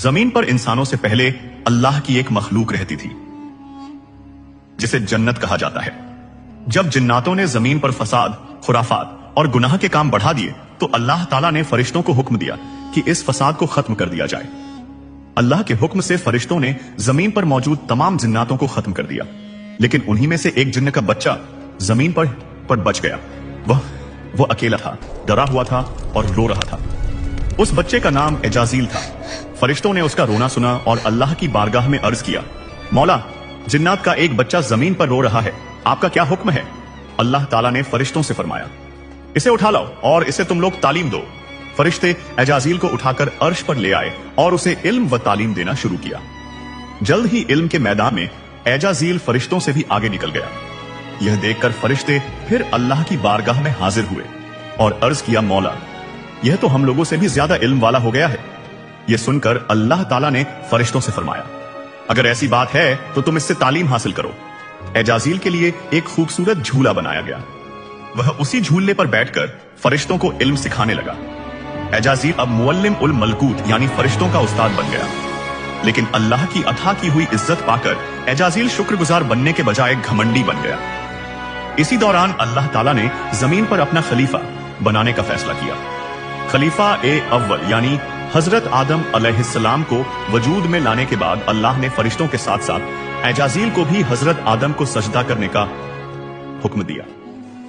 जमीन पर इंसानों से पहले अल्लाह की एक मखलूक रहती थी जिसे जन्नत कहा जाता है। जब जिन्नातों ने जमीन पर फसाद, खुराफात और गुनाह के काम बढ़ा दिए तो अल्लाह ताला ने फरिश्तों को हुक्म दिया कि इस फसाद को खत्म कर दिया जाए। अल्लाह के हुक्म से फरिश्तों ने जमीन पर मौजूद तमाम जिन्नातों को खत्म कर दिया, लेकिन उन्हीं में से एक जिन्न का बच्चा जमीन पर बच गया। वह अकेला था, डरा हुआ था और रो रहा था। उस बच्चे का नाम एजाजील था। फरिश्तों ने उसका रोना सुना और अल्लाह की बारगाह में अर्ज किया, मौला, जिन्नात का एक बच्चा जमीन पर रो रहा है, आपका क्या हुक्म है? अल्लाह ताला ने फरिश्तों से फरमाया, इसे उठा लाओ और इसे तुम लोग तालीम दो। फरिश्ते एजाजील को उठाकर अर्श पर ले आए और उसे इल्म व तालीम देना शुरू किया। जल्द ही इल्म के मैदान में एजाजील फरिश्तों से भी आगे निकल गया। यह देखकर फरिश्ते फिर अल्लाह की बारगाह में हाजिर हुए और अर्ज किया, मौला, यह तो हम लोगों से भी ज्यादा इल्म वाला हो गया है। यह सुनकर अल्लाह ताला ने फरिश्तों से फरमाया, अगर ऐसी बात है तो तुम इससे तालीम हासिल करो। एजाजील के लिए एक खूबसूरत झूला बनाया गया। वह उसी झूले पर बैठकर फरिश्तों को इल्म सिखाने लगा। एजाजील अब मुअल्लिम उल मलकूत यानी फरिश्तों का उस्ताद बन गया। लेकिन अल्लाह की अता की हुई इज्जत पाकर एजाजील शुक्रगुजार बनने के बजाय घमंडी बन गया। इसी दौरान अल्लाह ताला ने जमीन पर अपना खलीफा बनाने का फैसला किया। खलीफा ए अव्वल यानी हजरत आदम अलैहिस्सलाम को वजूद में लाने के बाद अल्लाह ने फरिश्तों के साथ साथ एजाजील को भी हजरत आदम को सजदा करने का हुक्म दिया।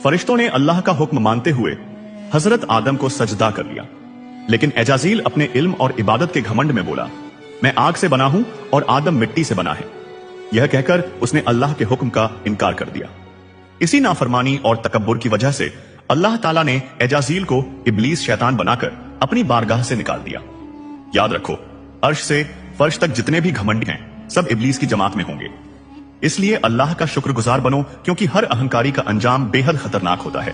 फरिश्तों ने अल्लाह का हुक्म मानते हुए हजरत आदम को सजदा कर लिया, लेकिन एजाजील अपने इल्म और इबादत के घमंड में बोला, मैं आग से बना हूं और आदम मिट्टी से बना है। यह कहकर उसने अल्लाह के हुक्म का इनकार कर दिया। इसी नाफरमानी और तकब्बुर की वजह से अल्लाह ताला ने एजाजील को इब्लीस शैतान बनाकर अपनी बारगाह से निकाल दिया। याद रखो, अर्श से फर्श तक जितने भी घमंडी हैं सब इब्लीस की जमात में होंगे। इसलिए अल्लाह का शुक्रगुजार बनो, क्योंकि हर अहंकारी का अंजाम बेहद खतरनाक होता है।